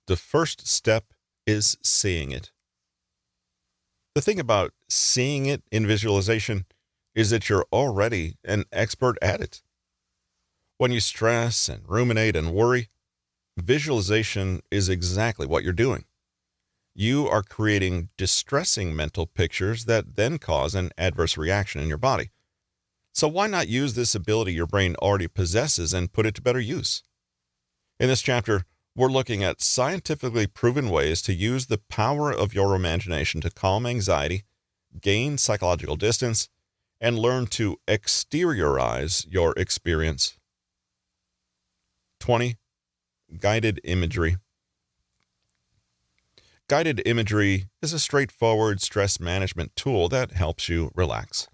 The first step is seeing it. The thing about seeing it in visualization is that you're already an expert at it. When you stress and ruminate and worry, visualization is exactly what you're doing. You are creating distressing mental pictures that then cause an adverse reaction in your body. So why not use this ability your brain already possesses and put it to better use? In this chapter, we're looking at scientifically proven ways to use the power of your imagination to calm anxiety, gain psychological distance, and learn to exteriorize your experience. 20. Guided imagery. Guided imagery is a straightforward stress management tool that helps you relax.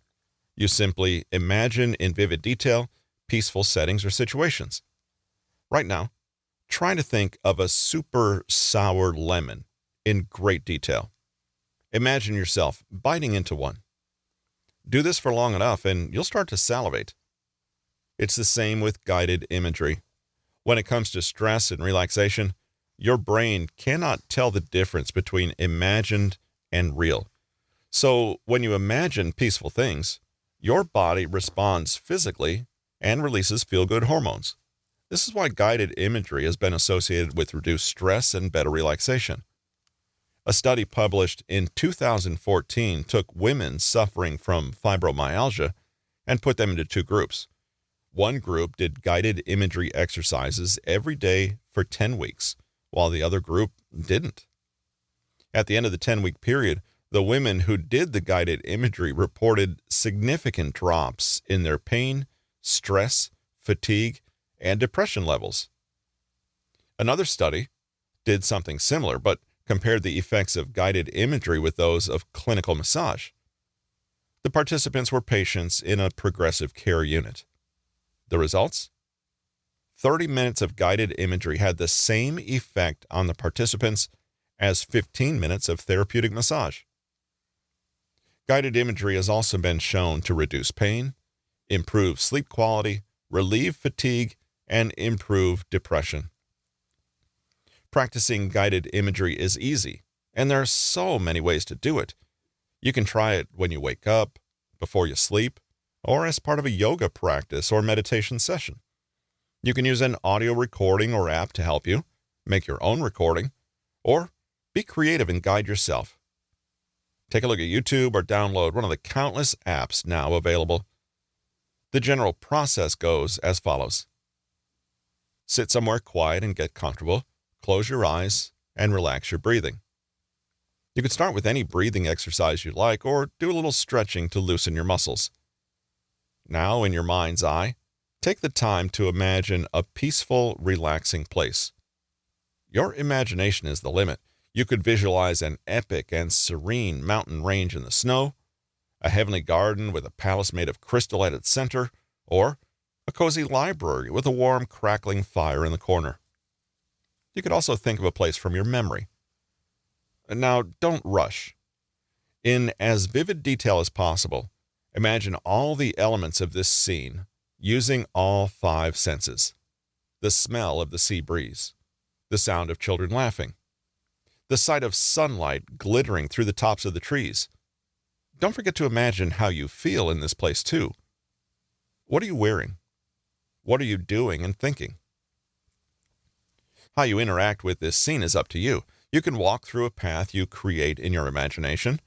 You simply imagine in vivid detail peaceful settings or situations. Right now, try to think of a super sour lemon in great detail. Imagine yourself biting into one. Do this for long enough and you'll start to salivate. It's the same with guided imagery. When it comes to stress and relaxation, your brain cannot tell the difference between imagined and real. So when you imagine peaceful things, your body responds physically and releases feel-good hormones. This is why guided imagery has been associated with reduced stress and better relaxation. A study published in 2014 took women suffering from fibromyalgia and put them into two groups. One group did guided imagery exercises every day for 10 weeks, while the other group didn't. At the end of the 10-week period, the women who did the guided imagery reported significant drops in their pain, stress, fatigue, and depression levels. Another study did something similar, but compared the effects of guided imagery with those of clinical massage. The participants were patients in a progressive care unit. The results? 30 minutes of guided imagery had the same effect on the participants as 15 minutes of therapeutic massage. Guided imagery has also been shown to reduce pain, improve sleep quality, relieve fatigue, and improve depression. Practicing guided imagery is easy, and there are so many ways to do it. You can try it when you wake up, before you sleep, or as part of a yoga practice or meditation session. You can use an audio recording or app to help you, make your own recording, or be creative and guide yourself. Take a look at YouTube or download one of the countless apps now available. The general process goes as follows. Sit somewhere quiet and get comfortable, close your eyes, and relax your breathing. You can start with any breathing exercise you like or do a little stretching to loosen your muscles. Now, in your mind's eye, take the time to imagine a peaceful, relaxing place. Your imagination is the limit. You could visualize an epic and serene mountain range in the snow, a heavenly garden with a palace made of crystal at its center, or a cozy library with a warm, crackling fire in the corner. You could also think of a place from your memory. Now, don't rush. In as vivid detail as possible, imagine all the elements of this scene using all 5 senses. The smell of the sea breeze, the sound of children laughing, the sight of sunlight glittering through the tops of the trees. Don't forget to imagine how you feel in this place too. What are you wearing? What are you doing and thinking? How you interact with this scene is up to you. You can walk through a path you create in your imagination,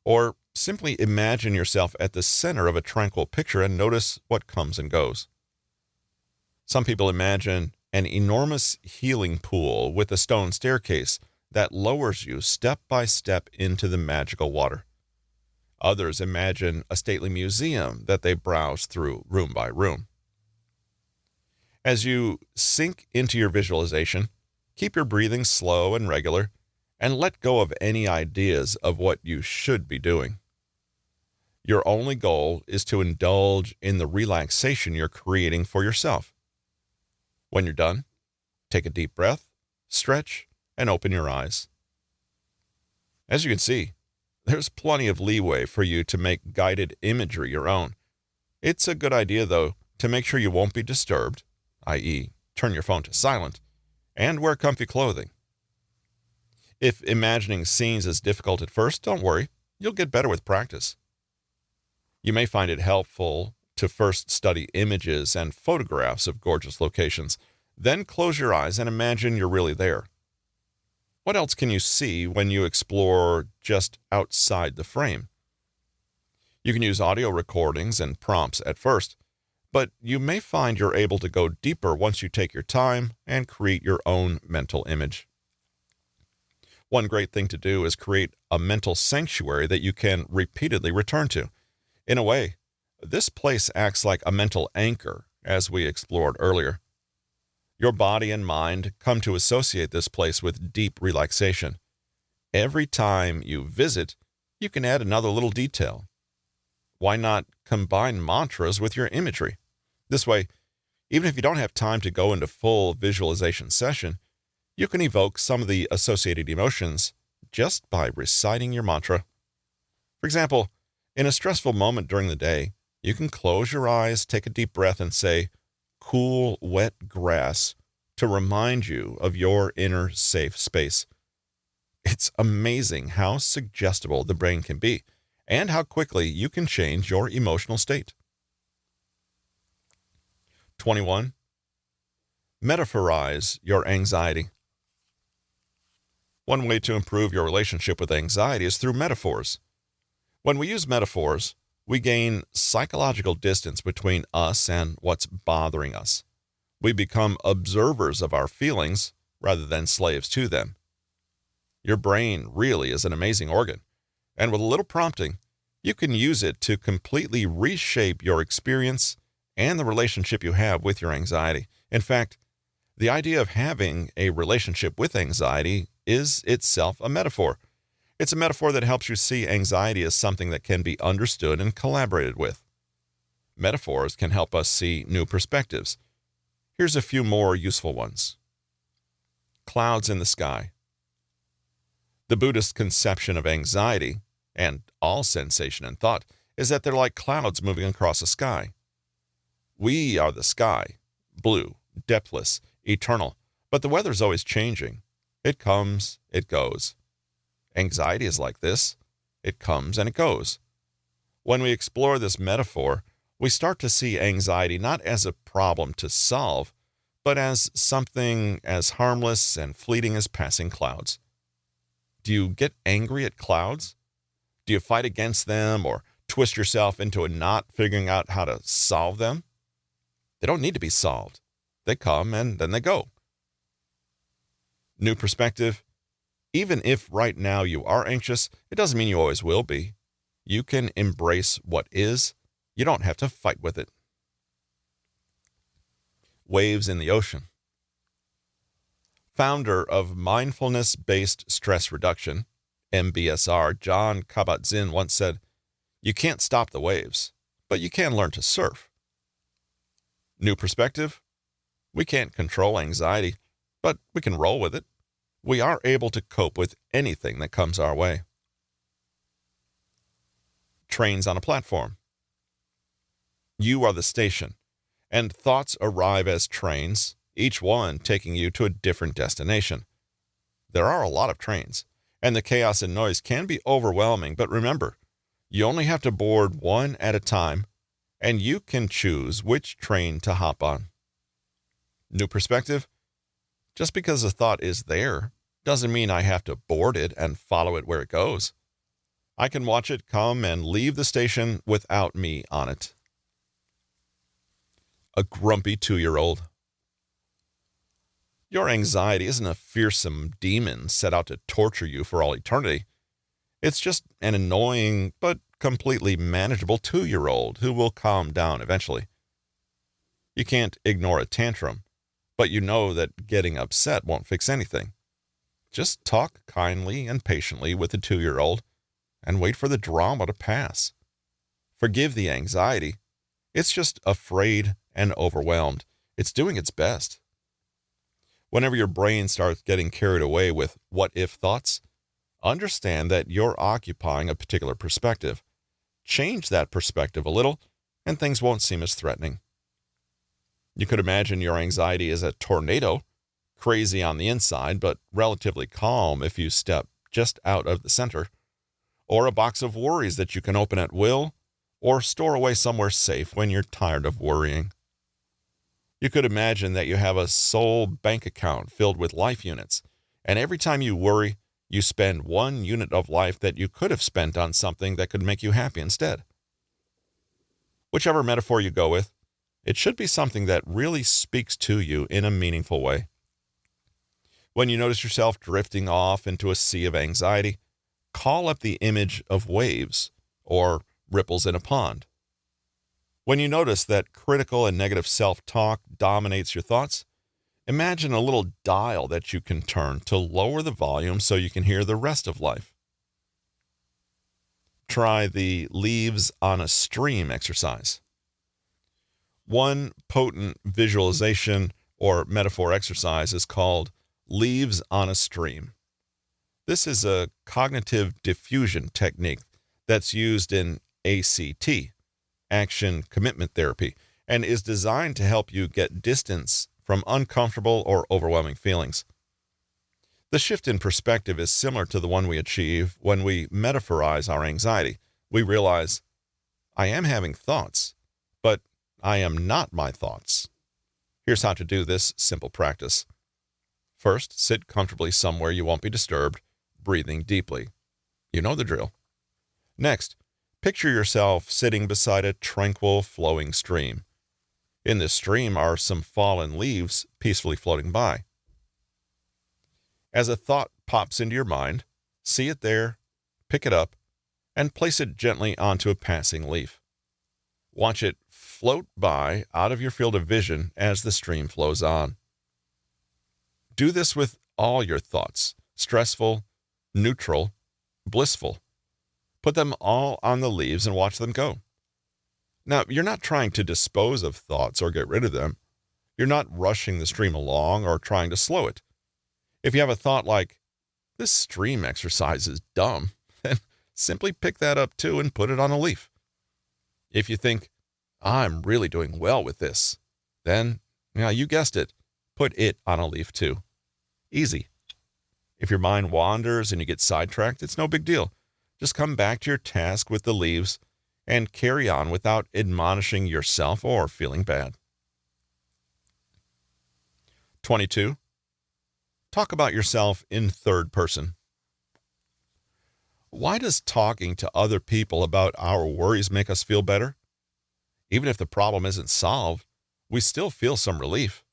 or simply imagine yourself at the center of a tranquil picture and notice what comes and goes. Some people imagine an enormous healing pool with a stone staircase that lowers you step by step into the magical water. Others imagine a stately museum that they browse through room by room. As you sink into your visualization, keep your breathing slow and regular, and let go of any ideas of what you should be doing. Your only goal is to indulge in the relaxation you're creating for yourself. When you're done, take a deep breath, stretch, and open your eyes. As you can see, there's plenty of leeway for you to make guided imagery your own. It's a good idea, though, to make sure you won't be disturbed, i.e., turn your phone to silent, and wear comfy clothing. If imagining scenes is difficult at first, don't worry. You'll get better with practice. You may find it helpful to first study images and photographs of gorgeous locations. Then close your eyes and imagine you're really there. What else can you see when you explore just outside the frame? You can use audio recordings and prompts at first, but you may find you're able to go deeper once you take your time and create your own mental image. One great thing to do is create a mental sanctuary that you can repeatedly return to. In a way, this place acts like a mental anchor, as we explored earlier. Your body and mind come to associate this place with deep relaxation. Every time you visit, you can add another little detail. Why not combine mantras with your imagery? This way, even if you don't have time to go into full visualization session, you can evoke some of the associated emotions just by reciting your mantra. For example, in a stressful moment during the day, you can close your eyes, take a deep breath, and say, "Cool, wet grass," to remind you of your inner safe space. It's amazing how suggestible the brain can be and how quickly you can change your emotional state. 21. Metaphorize your anxiety. One way to improve your relationship with anxiety is through metaphors. When we use metaphors, we gain psychological distance between us and what's bothering us. We become observers of our feelings rather than slaves to them. Your brain really is an amazing organ, and with a little prompting, you can use it to completely reshape your experience and the relationship you have with your anxiety. In fact, the idea of having a relationship with anxiety is itself a metaphor. It's a metaphor that helps you see anxiety as something that can be understood and collaborated with. Metaphors can help us see new perspectives. Here's a few more useful ones. Clouds in the sky. The Buddhist conception of anxiety, and all sensation and thought, is that they're like clouds moving across the sky. We are the sky, blue, depthless, eternal, but the weather's always changing. It comes, it goes. Anxiety is like this. It comes and it goes. When we explore this metaphor, we start to see anxiety not as a problem to solve, but as something as harmless and fleeting as passing clouds. Do you get angry at clouds? Do you fight against them or twist yourself into a knot figuring out how to solve them? They don't need to be solved. They come and then they go. New perspective. Even if right now you are anxious, it doesn't mean you always will be. You can embrace what is. You don't have to fight with it. Waves in the ocean. Founder of Mindfulness-Based Stress Reduction, MBSR, Jon Kabat-Zinn once said, "You can't stop the waves, but you can learn to surf." New perspective. We can't control anxiety, but we can roll with it. We are able to cope with anything that comes our way. Trains on a platform. You are the station, and thoughts arrive as trains, each one taking you to a different destination. There are a lot of trains, and the chaos and noise can be overwhelming, but remember, you only have to board one at a time, and you can choose which train to hop on. New perspective. Just because a thought is there doesn't mean I have to board it and follow it where it goes. I can watch it come and leave the station without me on it. A grumpy 2-year-old. Your anxiety isn't a fearsome demon set out to torture you for all eternity. It's just an annoying but completely manageable 2-year-old who will calm down eventually. You can't ignore a tantrum, but you know that getting upset won't fix anything. Just talk kindly and patiently with the 2-year-old and wait for the drama to pass. Forgive the anxiety. It's just afraid and overwhelmed. It's doing its best. Whenever your brain starts getting carried away with what-if thoughts, understand that you're occupying a particular perspective. Change that perspective a little, and things won't seem as threatening. You could imagine your anxiety as a tornado. crazy on the inside, but relatively calm if you step just out of the center, or a box of worries that you can open at will or store away somewhere safe when you're tired of worrying. You could imagine that you have a soul bank account filled with life units, and every time you worry, you spend 1 unit of life that you could have spent on something that could make you happy instead. Whichever metaphor you go with, it should be something that really speaks to you in a meaningful way. When you notice yourself drifting off into a sea of anxiety, call up the image of waves or ripples in a pond. When you notice that critical and negative self-talk dominates your thoughts, imagine a little dial that you can turn to lower the volume so you can hear the rest of life. Try the leaves on a stream exercise. One potent visualization or metaphor exercise is called leaves on a stream. This is a cognitive diffusion technique that's used in ACT, Action Commitment Therapy, and is designed to help you get distance from uncomfortable or overwhelming feelings. The shift in perspective is similar to the one we achieve when we metaphorize our anxiety. We realize, I am having thoughts, but I am not my thoughts. Here's how to do this simple practice. First, sit comfortably somewhere you won't be disturbed, breathing deeply. You know the drill. Next, picture yourself sitting beside a tranquil, flowing stream. In this stream are some fallen leaves peacefully floating by. As a thought pops into your mind, see it there, pick it up, and place it gently onto a passing leaf. Watch it float by out of your field of vision as the stream flows on. Do this with all your thoughts, stressful, neutral, blissful. Put them all on the leaves and watch them go. Now, you're not trying to dispose of thoughts or get rid of them. You're not rushing the stream along or trying to slow it. If you have a thought like, this stream exercise is dumb, then simply pick that up too and put it on a leaf. If you think, I'm really doing well with this, then, you guessed it, put it on a leaf too. Easy. If your mind wanders and you get sidetracked, it's no big deal. Just come back to your task with the leaves and carry on without admonishing yourself or feeling bad. 22. Talk about yourself in third person. Why does talking to other people about our worries make us feel better? Even if the problem isn't solved, we still feel some relief.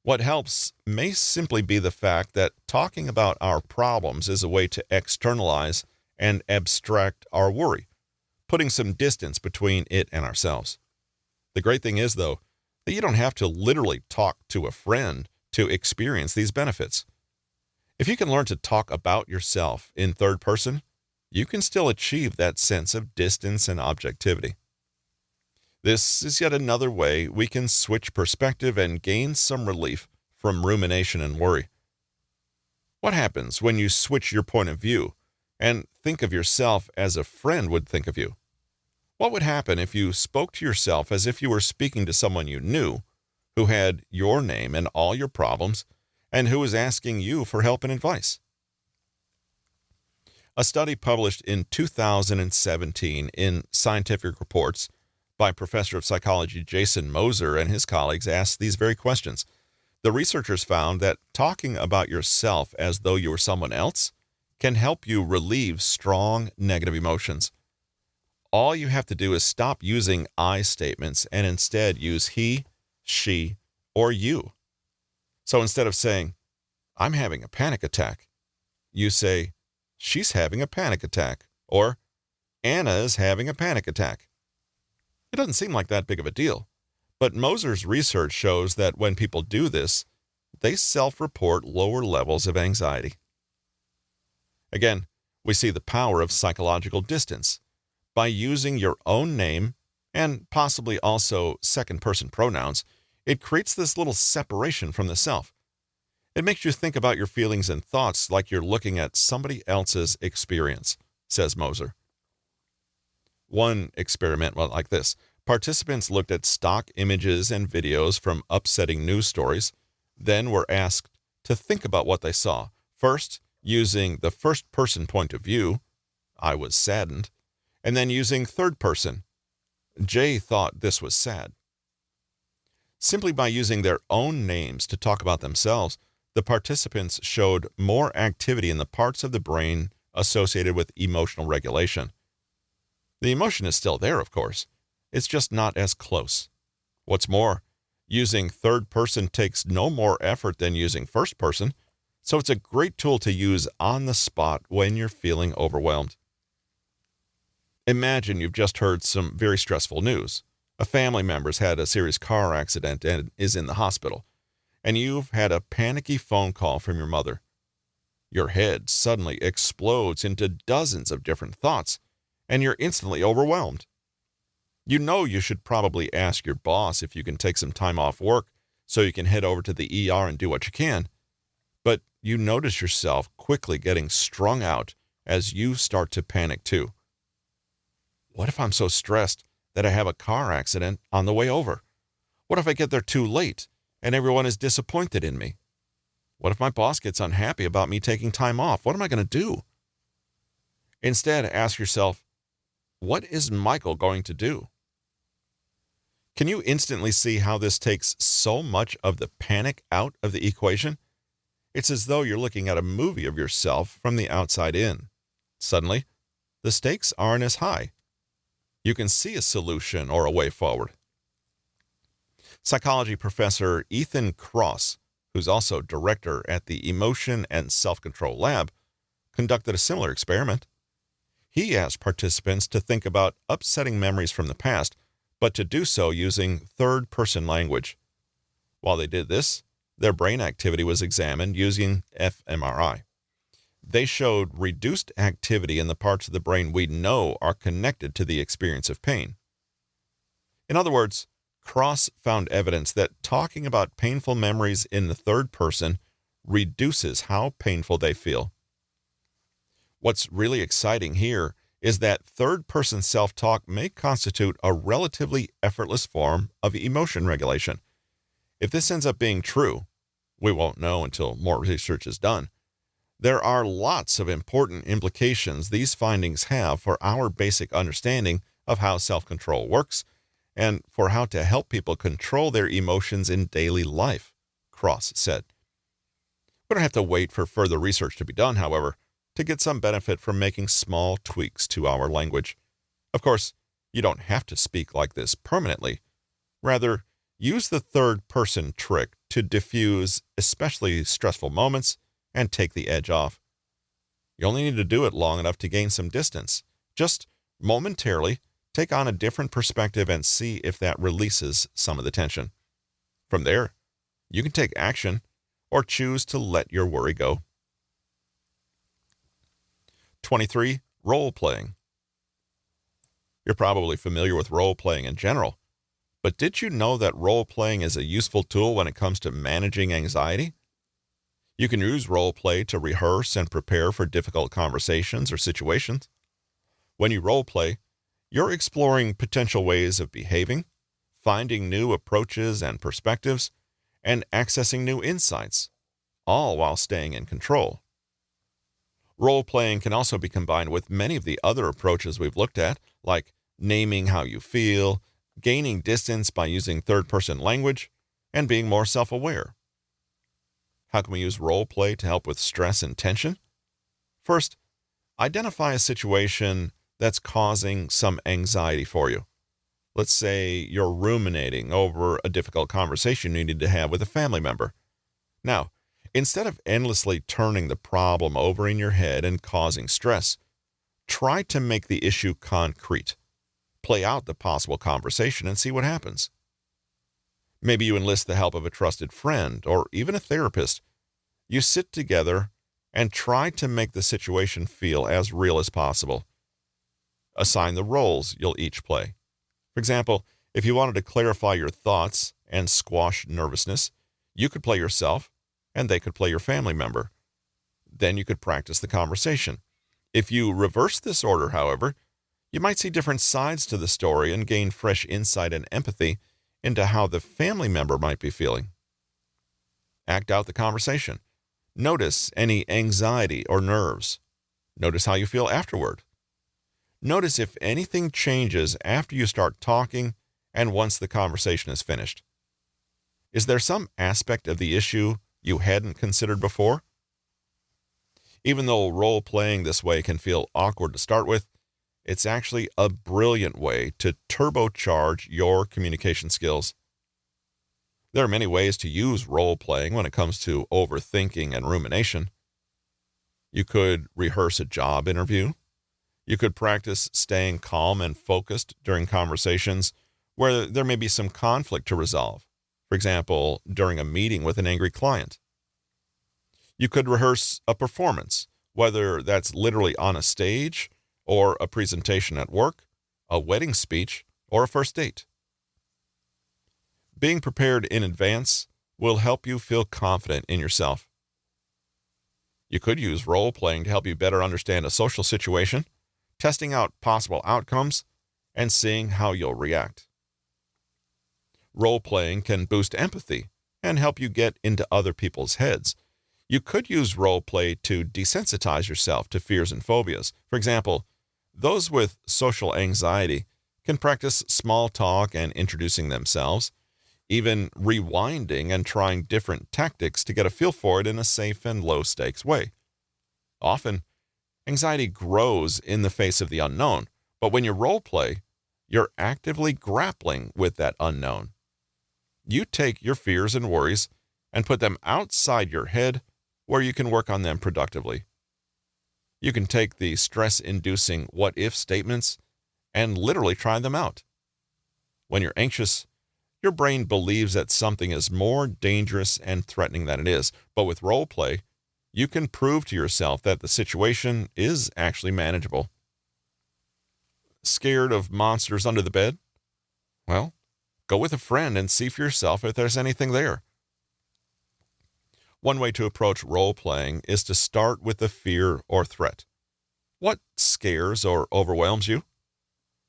What helps may simply be the fact that talking about our problems is a way to externalize and abstract our worry, putting some distance between it and ourselves. The great thing is, though, that you don't have to literally talk to a friend to experience these benefits. If you can learn to talk about yourself in third person, you can still achieve that sense of distance and objectivity. This is yet another way we can switch perspective and gain some relief from rumination and worry. What happens when you switch your point of view and think of yourself as a friend would think of you? What would happen if you spoke to yourself as if you were speaking to someone you knew, who had your name and all your problems, and who was asking you for help and advice? A study published in 2017 in Scientific Reports by Professor of Psychology Jason Moser and his colleagues asked these very questions. The researchers found that talking about yourself as though you were someone else can help you relieve strong negative emotions. All you have to do is stop using I statements and instead use he, she, or you. So instead of saying, I'm having a panic attack, you say, she's having a panic attack, or Anna is having a panic attack. It doesn't seem like that big of a deal, but Moser's research shows that when people do this, they self-report lower levels of anxiety. Again, we see the power of psychological distance. By using your own name, and possibly also second-person pronouns, it creates this little separation from the self. It makes you think about your feelings and thoughts like you're looking at somebody else's experience, says Moser. One experiment went like this. Participants looked at stock images and videos from upsetting news stories, then were asked to think about what they saw, first using the first person point of view, I was saddened, and then using third person, Jay thought this was sad. Simply by using their own names to talk about themselves, the participants showed more activity in the parts of the brain associated with emotional regulation. The emotion is still there, of course. It's just not as close. What's more, using third person takes no more effort than using first person, so it's a great tool to use on the spot when you're feeling overwhelmed. Imagine you've just heard some very stressful news. A family member's had a serious car accident and is in the hospital, and you've had a panicky phone call from your mother. Your head suddenly explodes into dozens of different thoughts, and you're instantly overwhelmed. You know you should probably ask your boss if you can take some time off work so you can head over to the ER and do what you can, but you notice yourself quickly getting strung out as you start to panic too. What if I'm so stressed that I have a car accident on the way over? What if I get there too late and everyone is disappointed in me? What if my boss gets unhappy about me taking time off? What am I going to do? Instead, ask yourself, what is Michael going to do? Can you instantly see how this takes so much of the panic out of the equation? It's as though you're looking at a movie of yourself from the outside in. Suddenly, the stakes aren't as high. You can see a solution or a way forward. Psychology professor Ethan Kross, who's also director at the Emotion and Self-Control Lab, conducted a similar experiment. He asked participants to think about upsetting memories from the past, but to do so using third-person language. While they did this, their brain activity was examined using fMRI. They showed reduced activity in the parts of the brain we know are connected to the experience of pain. In other words, Kross found evidence that talking about painful memories in the third person reduces how painful they feel. What's really exciting here is that third-person self-talk may constitute a relatively effortless form of emotion regulation. If this ends up being true, we won't know until more research is done. There are lots of important implications these findings have for our basic understanding of how self-control works and for how to help people control their emotions in daily life, Kross said. We don't have to wait for further research to be done, however, to get some benefit from making small tweaks to our language. Of course, you don't have to speak like this permanently. Rather, use the third-person trick to diffuse especially stressful moments and take the edge off. You only need to do it long enough to gain some distance. Just momentarily take on a different perspective and see if that releases some of the tension. From there, you can take action or choose to let your worry go. 23. Role-playing. You're probably familiar with role-playing in general, but did you know that role-playing is a useful tool when it comes to managing anxiety? You can use role-play to rehearse and prepare for difficult conversations or situations. When you role-play, you're exploring potential ways of behaving, finding new approaches and perspectives, and accessing new insights, all while staying in control. Role-playing can also be combined with many of the other approaches we've looked at, like naming how you feel, gaining distance by using third-person language, and being more self-aware. How can we use role-play to help with stress and tension? First, identify a situation that's causing some anxiety for you. Let's say you're ruminating over a difficult conversation you need to have with a family member. Now, instead of endlessly turning the problem over in your head and causing stress, try to make the issue concrete. Play out the possible conversation and see what happens. Maybe you enlist the help of a trusted friend or even a therapist. You sit together and try to make the situation feel as real as possible. Assign the roles you'll each play. For example, if you wanted to clarify your thoughts and squash nervousness, you could play yourself and they could play your family member. Then you could practice the conversation. If you reverse this order, however, you might see different sides to the story and gain fresh insight and empathy into how the family member might be feeling. Act out the conversation. Notice any anxiety or nerves. Notice how you feel afterward. Notice if anything changes after you start talking and once the conversation is finished. Is there some aspect of the issue you hadn't considered before? Even though role-playing this way can feel awkward to start with, it's actually a brilliant way to turbocharge your communication skills. There are many ways to use role-playing when it comes to overthinking and rumination. You could rehearse a job interview. You could practice staying calm and focused during conversations where there may be some conflict to resolve. For example, during a meeting with an angry client. You could rehearse a performance, whether that's literally on a stage or a presentation at work, a wedding speech, or a first date. Being prepared in advance will help you feel confident in yourself. You could use role-playing to help you better understand a social situation, testing out possible outcomes, and seeing how you'll react. Role-playing can boost empathy and help you get into other people's heads. You could use role-play to desensitize yourself to fears and phobias. For example, those with social anxiety can practice small talk and introducing themselves, even rewinding and trying different tactics to get a feel for it in a safe and low-stakes way. Often, anxiety grows in the face of the unknown, but when you role-play, you're actively grappling with that unknown. You take your fears and worries and put them outside your head where you can work on them productively. You can take the stress-inducing what-if statements and literally try them out. When you're anxious, your brain believes that something is more dangerous and threatening than it is, but with role play, you can prove to yourself that the situation is actually manageable. Scared of monsters under the bed? Well, go with a friend and see for yourself if there's anything there. One way to approach role-playing is to start with the fear or threat. What scares or overwhelms you?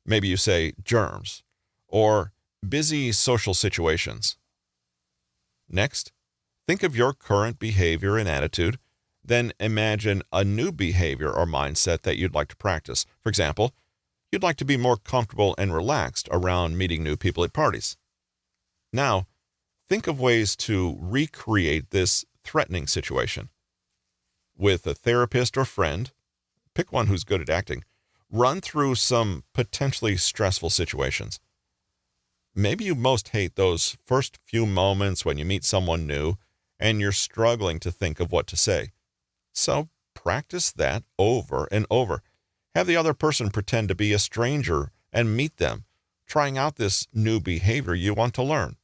Maybe you say germs or busy social situations. Next, think of your current behavior and attitude, then imagine a new behavior or mindset that you'd like to practice. For example, you'd like to be more comfortable and relaxed around meeting new people at parties. Now, think of ways to recreate this threatening situation. With a therapist or friend, pick one who's good at acting, run through some potentially stressful situations. Maybe you most hate those first few moments when you meet someone new and you're struggling to think of what to say. So practice that over and over. Have the other person pretend to be a stranger and meet them, trying out this new behavior you want to learn.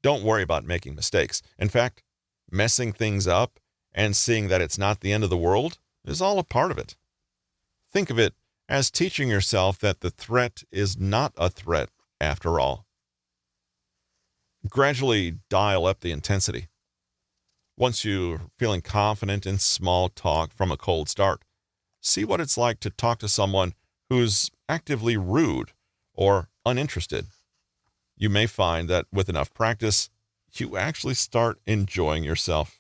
Don't worry about making mistakes. In fact, messing things up and seeing that it's not the end of the world is all a part of it. Think of it as teaching yourself that the threat is not a threat after all. Gradually dial up the intensity. Once you're feeling confident in small talk from a cold start, see what it's like to talk to someone who's actively rude or uninterested. You may find that with enough practice, you actually start enjoying yourself.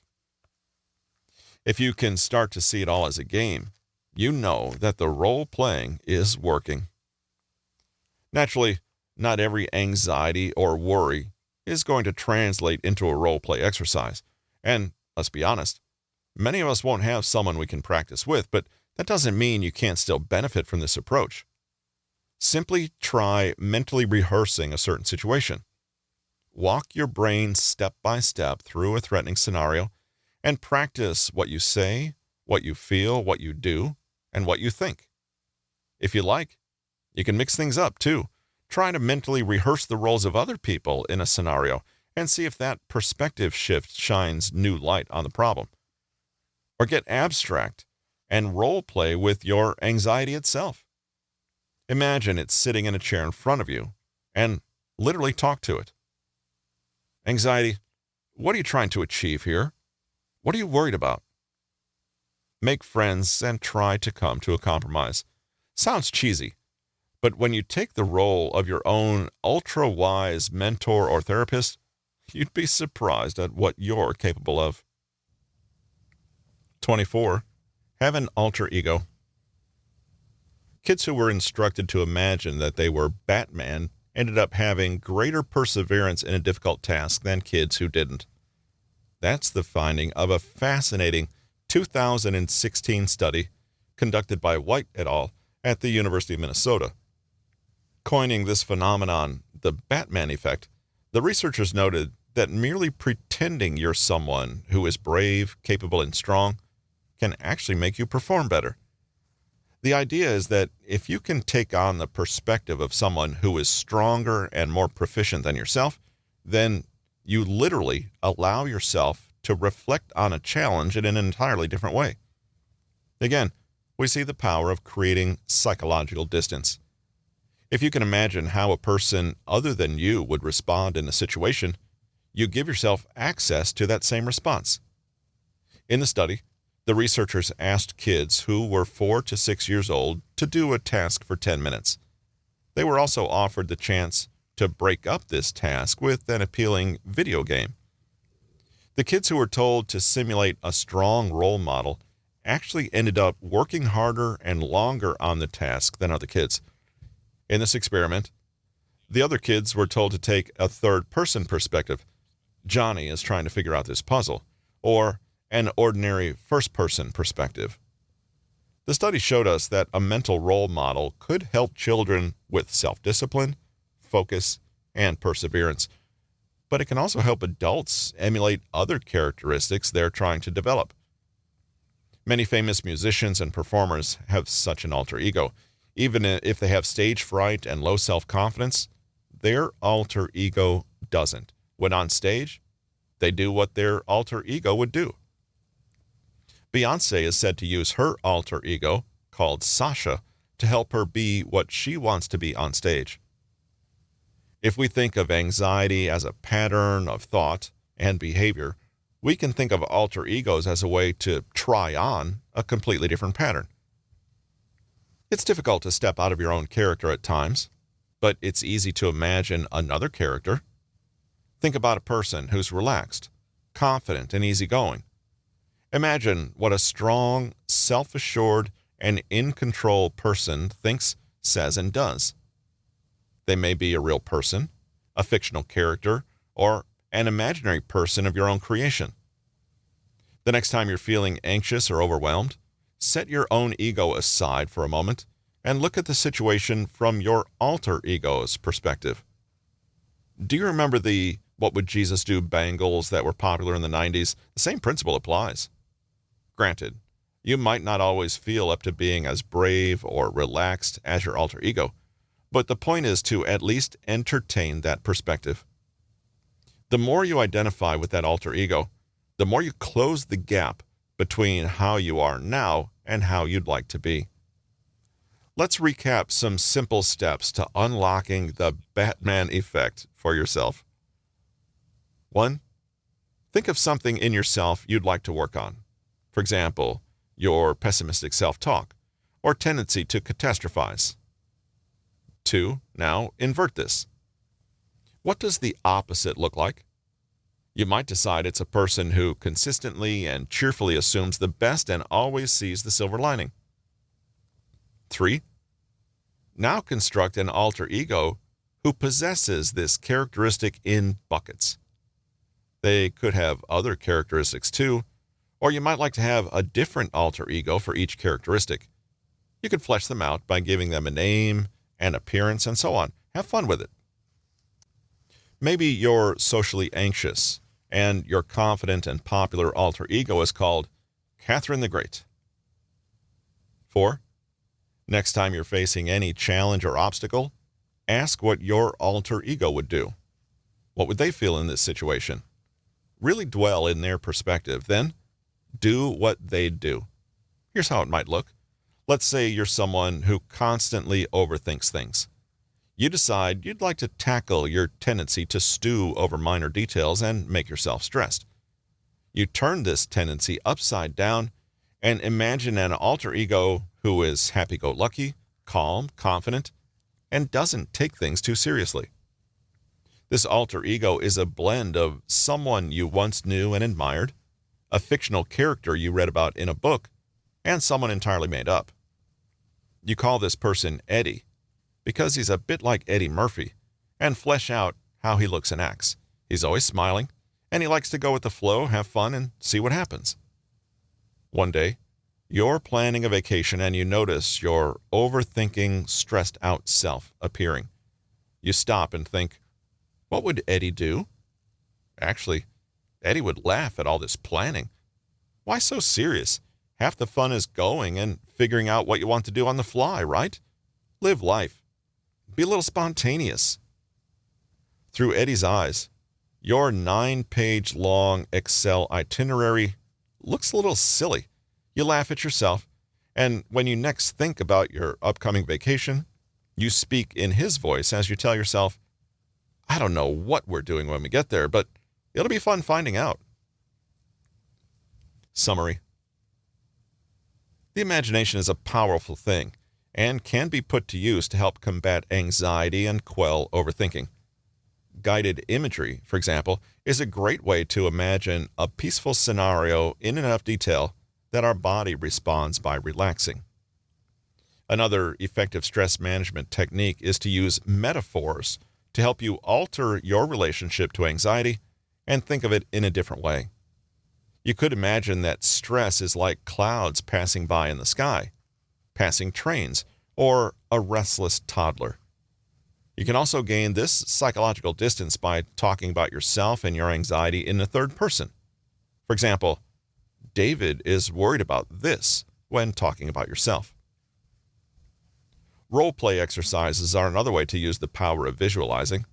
If you can start to see it all as a game, you know that the role-playing is working. Naturally, not every anxiety or worry is going to translate into a role-play exercise. And let's be honest, many of us won't have someone we can practice with, but that doesn't mean you can't still benefit from this approach. Simply try mentally rehearsing a certain situation. Walk your brain step by step through a threatening scenario and practice what you say, what you feel, what you do, and what you think. If you like, you can mix things up too. Try to mentally rehearse the roles of other people in a scenario and see if that perspective shift shines new light on the problem. Or get abstract and role play with your anxiety itself. Imagine it's sitting in a chair in front of you and literally talk to it. Anxiety, what are you trying to achieve here? What are you worried about? Make friends and try to come to a compromise. Sounds cheesy, but when you take the role of your own ultra-wise mentor or therapist, you'd be surprised at what you're capable of. 24. Have an alter ego. Kids who were instructed to imagine that they were Batman ended up having greater perseverance in a difficult task than kids who didn't. That's the finding of a fascinating 2016 study conducted by White et al. At the University of Minnesota. Coining this phenomenon the Batman effect, the researchers noted that merely pretending you're someone who is brave, capable, and strong can actually make you perform better. The idea is that if you can take on the perspective of someone who is stronger and more proficient than yourself, then you literally allow yourself to reflect on a challenge in an entirely different way. Again, we see the power of creating psychological distance. If you can imagine how a person other than you would respond in a situation, you give yourself access to that same response. In the study, the researchers asked kids who were 4 to 6 years old to do a task for 10 minutes. They were also offered the chance to break up this task with an appealing video game. The kids who were told to simulate a strong role model actually ended up working harder and longer on the task than other kids. In this experiment, the other kids were told to take a third-person perspective. Johnny is trying to figure out this puzzle, or an ordinary first-person perspective. The study showed us that a mental role model could help children with self-discipline, focus, and perseverance, but it can also help adults emulate other characteristics they're trying to develop. Many famous musicians and performers have such an alter ego. Even if they have stage fright and low self-confidence, their alter ego doesn't. When on stage, they do what their alter ego would do. Beyoncé is said to use her alter ego, called Sasha, to help her be what she wants to be on stage. If we think of anxiety as a pattern of thought and behavior, we can think of alter egos as a way to try on a completely different pattern. It's difficult to step out of your own character at times, but it's easy to imagine another character. Think about a person who's relaxed, confident, and easygoing. Imagine what a strong, self-assured, and in-control person thinks, says, and does. They may be a real person, a fictional character, or an imaginary person of your own creation. The next time you're feeling anxious or overwhelmed, set your own ego aside for a moment and look at the situation from your alter ego's perspective. Do you remember the "What Would Jesus Do" bangles that were popular in the 90s? The same principle applies. Granted, you might not always feel up to being as brave or relaxed as your alter ego, but the point is to at least entertain that perspective. The more you identify with that alter ego, the more you close the gap between how you are now and how you'd like to be. Let's recap some simple steps to unlocking the Batman effect for yourself. 1. Think of something in yourself you'd like to work on. For example, your pessimistic self-talk or tendency to catastrophize. 2. Now invert this. What does the opposite look like? You might decide it's a person who consistently and cheerfully assumes the best and always sees the silver lining. 3. Now construct an alter ego who possesses this characteristic in buckets. They could have other characteristics too, or you might like to have a different alter ego for each characteristic. You could flesh them out by giving them a name, an appearance, and so on. Have fun with it. Maybe you're socially anxious, and your confident and popular alter ego is called Catherine the Great. 4. Next time you're facing any challenge or obstacle, ask what your alter ego would do. What would they feel in this situation? Really dwell in their perspective. Then, do what they'd do. Here's how it might look. Let's say you're someone who constantly overthinks things. You decide you'd like to tackle your tendency to stew over minor details and make yourself stressed. You turn this tendency upside down and imagine an alter ego who is happy-go-lucky, calm, confident, and doesn't take things too seriously. This alter ego is a blend of someone you once knew and admired, a fictional character you read about in a book, and someone entirely made up. You call this person Eddie because he's a bit like Eddie Murphy, and flesh out how he looks and acts. He's always smiling, and he likes to go with the flow, have fun, and see what happens. One day, you're planning a vacation and you notice your overthinking, stressed out self appearing. You stop and think, what would Eddie do? Actually, Eddie would laugh at all this planning. Why so serious? Half the fun is going and figuring out what you want to do on the fly, right? Live life. Be a little spontaneous. Through Eddie's eyes, your 9-page long Excel itinerary looks a little silly. You laugh at yourself, and when you next think about your upcoming vacation, you speak in his voice as you tell yourself, I don't know what we're doing when we get there, but it'll be fun finding out. Summary. The imagination is a powerful thing and can be put to use to help combat anxiety and quell overthinking. Guided imagery, for example, is a great way to imagine a peaceful scenario in enough detail that our body responds by relaxing. Another effective stress management technique is to use metaphors to help you alter your relationship to anxiety and think of it in a different way. You could imagine that stress is like clouds passing by in the sky, passing trains, or a restless toddler. You can also gain this psychological distance by talking about yourself and your anxiety in the third person. For example, David is worried about this when talking about yourself. Role-play exercises are another way to use the power of visualizing.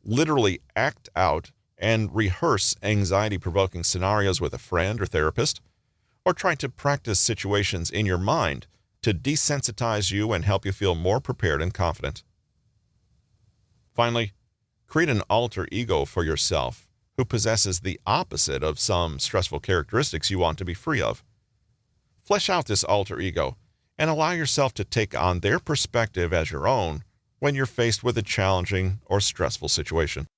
Literally act out and rehearse anxiety-provoking scenarios with a friend or therapist, or try to practice situations in your mind to desensitize you and help you feel more prepared and confident. Finally, create an alter ego for yourself who possesses the opposite of some stressful characteristics you want to be free of. Flesh out this alter ego and allow yourself to take on their perspective as your own when you're faced with a challenging or stressful situation.